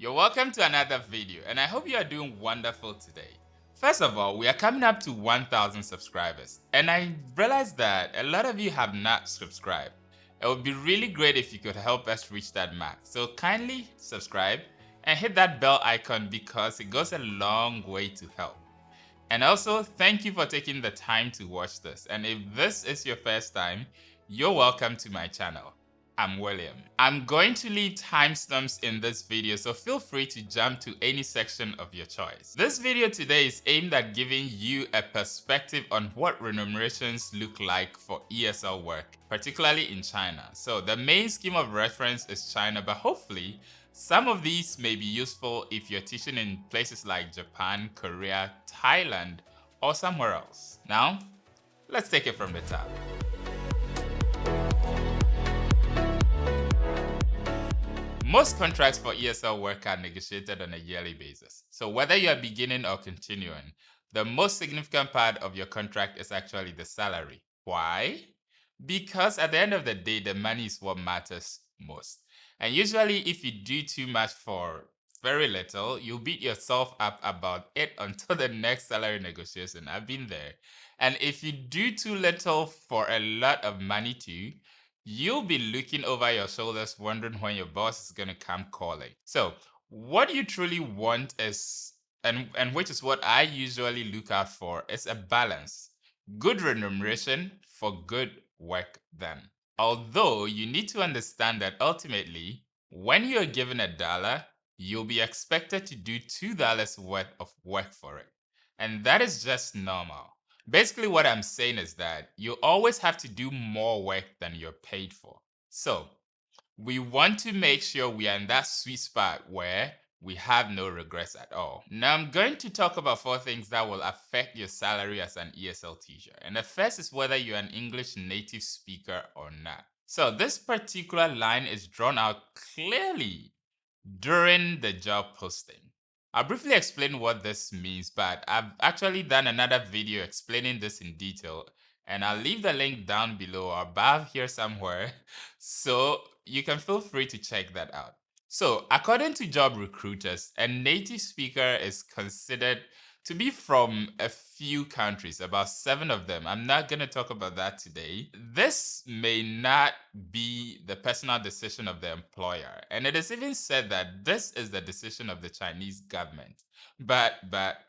You're welcome to another video, and I hope you are doing wonderful today. First of all, we are coming up to 1,000 subscribers, and I realized that a lot of you have not subscribed. It would be really great if you could help us reach that mark. So kindly subscribe and hit that bell icon because it goes a long way to help. And also, thank you for taking the time to watch this. And if this is your first time, you're welcome to my channel. I'm William. I'm going to leave timestamps in this video, so feel free to jump to any section of your choice. This video today is aimed at giving you a perspective on what remunerations look like for ESL work, particularly in China. So the main scheme of reference is China, but hopefully some of these may be useful if you're teaching in places like Japan, Korea, Thailand, or somewhere else. Now, let's take it from the top. Most contracts for ESL work are negotiated on a yearly basis. So whether you are beginning or continuing, the most significant part of your contract is actually the salary. Why? Because at the end of the day, the money is what matters most. And usually if you do too much for very little, you'll beat yourself up about it until the next salary negotiation. I've been there. And if you do too little for a lot of money too, you'll be looking over your shoulders wondering when your boss is going to come calling. So what you truly want is, and which is what I usually look out for, is a balance. Good remuneration for good work done. Although you need to understand that ultimately, when you're given $1, you'll be expected to do $2 worth of work for it. And that is just normal. Basically, what I'm saying is that you always have to do more work than you're paid for. So, we want to make sure we are in that sweet spot where we have no regrets at all. Now, I'm going to talk about 4 things that will affect your salary as an ESL teacher. And the first is whether you're an English native speaker or not. So, this particular line is drawn out clearly during the job posting. I'll briefly explain what this means, but I've actually done another video explaining this in detail, and I'll leave the link down below or above here somewhere, so you can feel free to check that out. So, according to job recruiters, a native speaker is considered to be from a few countries, about 7 of them. I'm not going to talk about that today. This may not be the personal decision of the employer, and it is even said that this is the decision of the Chinese government. But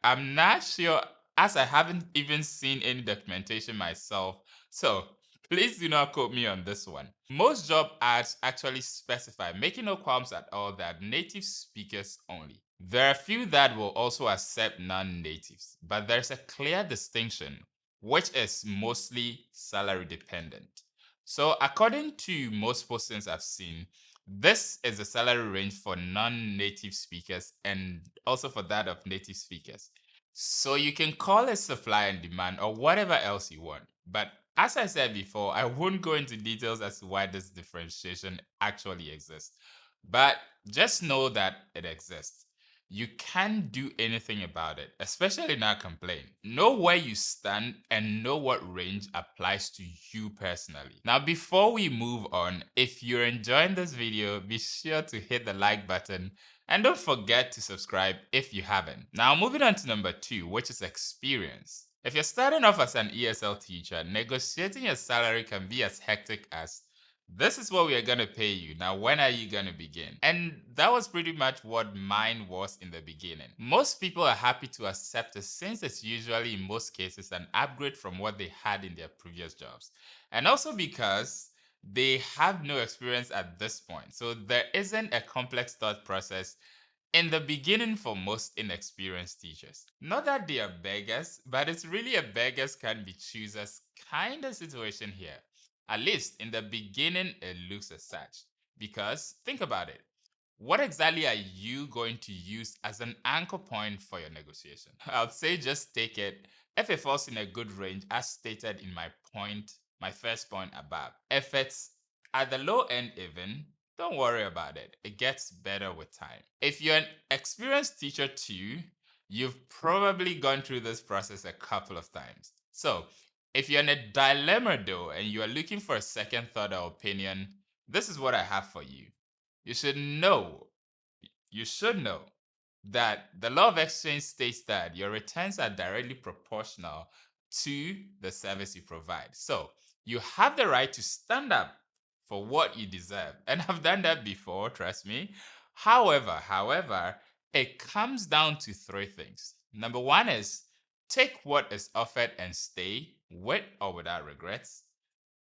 I'm not sure, as I haven't even seen any documentation myself. So please do not quote me on this one. Most job ads actually specify, making no qualms at all, that native speakers only. There are a few that will also accept non-natives, but there's a clear distinction, which is mostly salary dependent. So according to most postings I've seen, this is the salary range for non-native speakers and also for that of native speakers. So you can call it supply and demand or whatever else you want. But as I said before, I won't go into details as to why this differentiation actually exists. But just know that it exists. You can't do anything about it, especially not complain. Know where you stand and know what range applies to you personally. Now, before we move on, if you're enjoying this video, be sure to hit the like button and don't forget to subscribe if you haven't. Now, moving on to number 2, which is experience. If you're starting off as an ESL teacher, negotiating your salary can be as hectic as, this is what we are going to pay you. Now, when are you going to begin? And that was pretty much what mine was in the beginning. Most people are happy to accept it since it's usually, in most cases, an upgrade from what they had in their previous jobs. And also because they have no experience at this point. So there isn't a complex thought process in the beginning for most inexperienced teachers. Not that they are beggars, but it's really a beggars can be choosers kind of situation here. At least in the beginning, it looks as such. Because think about it. What exactly are you going to use as an anchor point for your negotiation? I'd say just take it if it falls in a good range as stated in my first point above. If it's at the low end even, don't worry about it. It gets better with time. If you're an experienced teacher too, you've probably gone through this process a couple of times. So if you're in a dilemma though and you are looking for a second thought or opinion, this is what I have for you. You should know you should know that the law of exchange states that your returns are directly proportional to the service you provide. So you have the right to stand up for what you deserve. And I've done that before, trust me. However, it comes down to three things. Number one is take what is offered and stay with or without regrets.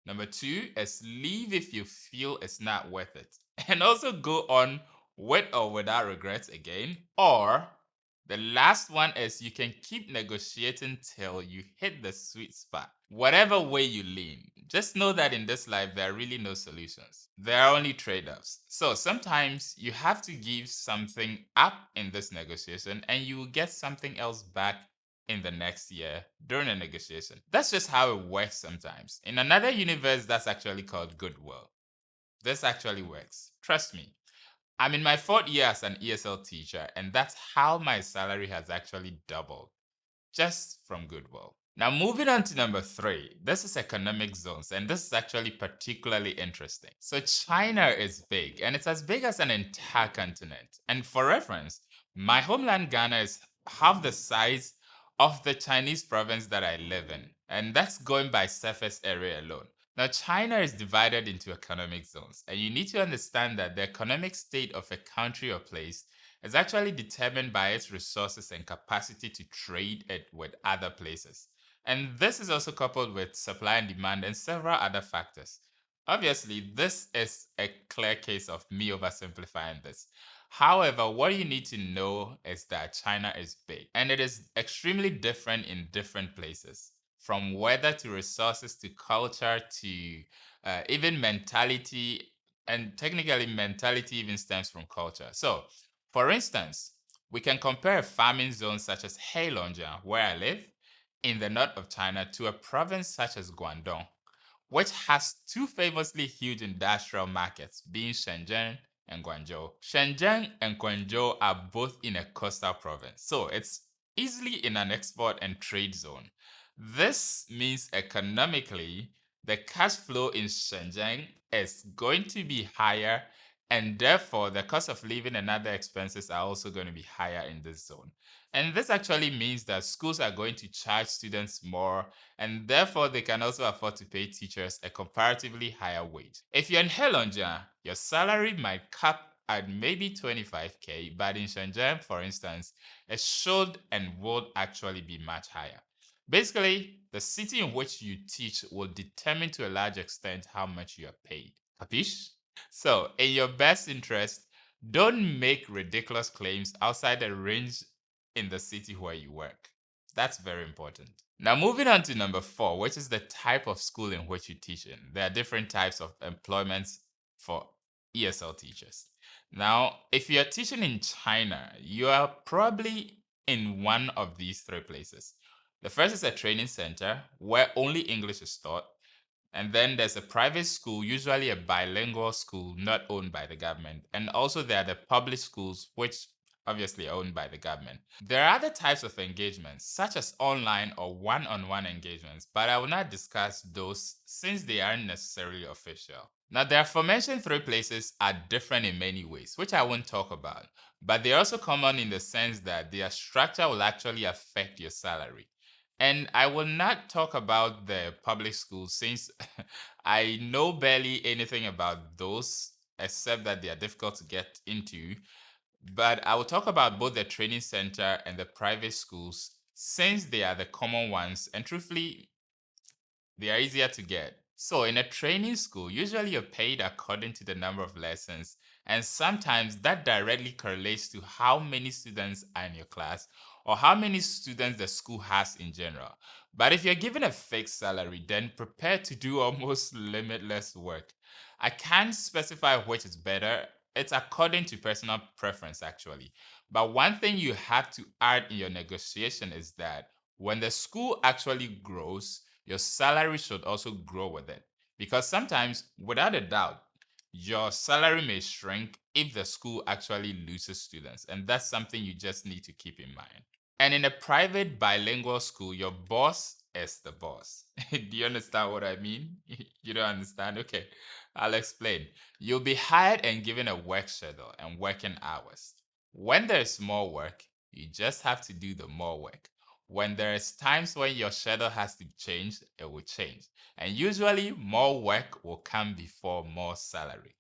Number two is leave if you feel it's not worth it. And also go on with or without regrets again. Or the last one is you can keep negotiating till you hit the sweet spot. Whatever way you lean, just know that in this life, there are really no solutions. There are only trade offs. So sometimes you have to give something up in this negotiation and you will get something else back in the next year during a negotiation. That's just how it works sometimes. In another universe, that's actually called goodwill. This actually works. Trust me. I'm in my fourth year as an ESL teacher, and that's how my salary has actually doubled just from goodwill. Now, moving on to number three, this is economic zones, and this is actually particularly interesting. So, China is big, and it's as big as an entire continent. And for reference, my homeland Ghana is half the size of the Chinese province that I live in, and that's going by surface area alone. Now, China is divided into economic zones, and you need to understand that the economic state of a country or place is actually determined by its resources and capacity to trade it with other places. And this is also coupled with supply and demand and several other factors. Obviously, this is a clear case of me oversimplifying this. However, what you need to know is that China is big and it is extremely different in different places, from weather to resources to culture to even mentality. And technically, mentality even stems from culture. So, for instance, we can compare a farming zone such as Heilongjiang, where I live, in the north of China, to a province such as Guangdong, which has two famously huge industrial markets, being Shenzhen and Guangzhou. Shenzhen and Guangzhou are both in a coastal province, so it's easily in an export and trade zone. This means economically, the cash flow in Shenzhen is going to be higher, and therefore the cost of living and other expenses are also going to be higher in this zone. And this actually means that schools are going to charge students more, and therefore they can also afford to pay teachers a comparatively higher wage. If you're in Heilongjiang, your salary might cap at maybe 25k, but in Shenzhen, for instance, it should and would actually be much higher. Basically, the city in which you teach will determine to a large extent how much you are paid. Capish? So, in your best interest, don't make ridiculous claims outside the range in the city where you work. That's very important. Now, moving on to number four, which is the type of school in which you teach in. There are different types of employments for ESL teachers. Now, if you're teaching in China, you are probably in one of these three places. The first is a training center where only English is taught. And then there's a private school, usually a bilingual school, not owned by the government. And also there are the public schools, which obviously are owned by the government. There are other types of engagements, such as online or one-on-one engagements, but I will not discuss those since they aren't necessarily official. Now, the aforementioned three places are different in many ways, which I won't talk about, but they're also common in the sense that their structure will actually affect your salary. And I will not talk about the public schools since I know barely anything about those, except that they are difficult to get into. But I will talk about both the training center and the private schools since they are the common ones. And truthfully, they are easier to get. So, in a training school, usually you're paid according to the number of lessons, and sometimes that directly correlates to how many students are in your class or how many students the school has in general. But if you're given a fixed salary, then prepare to do almost limitless work. I can't specify which is better. It's according to personal preference, actually. But one thing you have to add in your negotiation is that when the school actually grows, your salary should also grow with it. Because sometimes, without a doubt, your salary may shrink if the school actually loses students. And that's something you just need to keep in mind. And in a private bilingual school, your boss is the boss. Do you understand what I mean? You don't understand? Okay, I'll explain. You'll be hired and given a work schedule and working hours. When there's more work, you just have to do the more work. When there's times when your schedule has to change, it will change. And usually more work will come before more salary.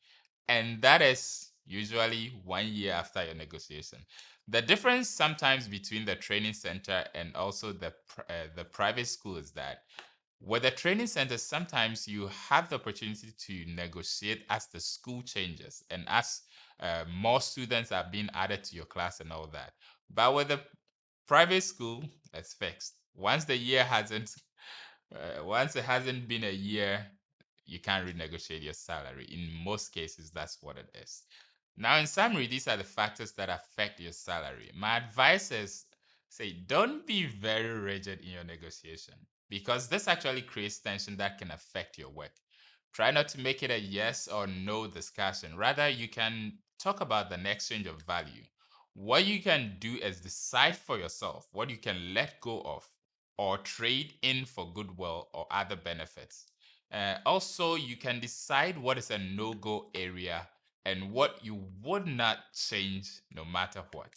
And that is usually 1 year after your negotiation. The difference sometimes between the training center and also the private school is that with the training center, sometimes you have the opportunity to negotiate as the school changes and as more students are being added to your class and all that. But with the private school, it's fixed. Once it hasn't been a year, you can't renegotiate your salary. In most cases, that's what it is. Now, in summary, these are the factors that affect your salary. My advice is say, don't be very rigid in your negotiation because this actually creates tension that can affect your work. Try not to make it a yes or no discussion. Rather, you can talk about the exchange of value. What you can do is decide for yourself what you can let go of or trade in for goodwill or other benefits. Also, you can decide what is a no go area and what you would not change no matter what.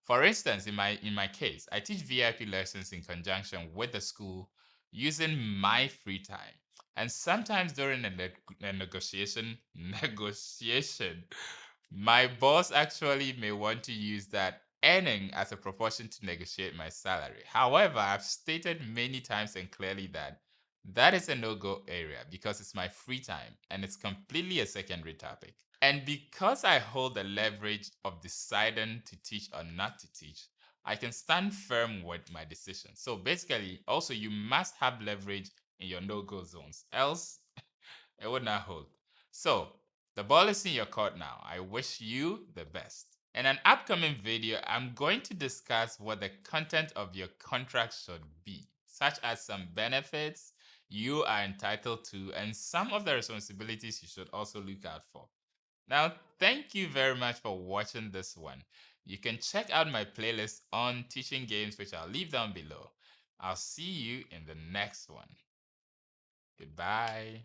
For instance, in my case, I teach VIP lessons in conjunction with the school using my free time. And sometimes during a negotiation, my boss actually may want to use that earning as a proportion to negotiate my salary. However, I've stated many times and clearly that that is a no-go area because it's my free time and it's completely a secondary topic. And because I hold the leverage of deciding to teach or not to teach, I can stand firm with my decision. So basically, also you must have leverage in your no-go zones, else it would not hold. So the ball is in your court now. I wish you the best. In an upcoming video, I'm going to discuss what the content of your contract should be, such as some benefits you are entitled to and some of the responsibilities you should also look out for. Now, thank you very much for watching this one. You can check out my playlist on teaching games, which I'll leave down below. I'll see you in the next one. Goodbye.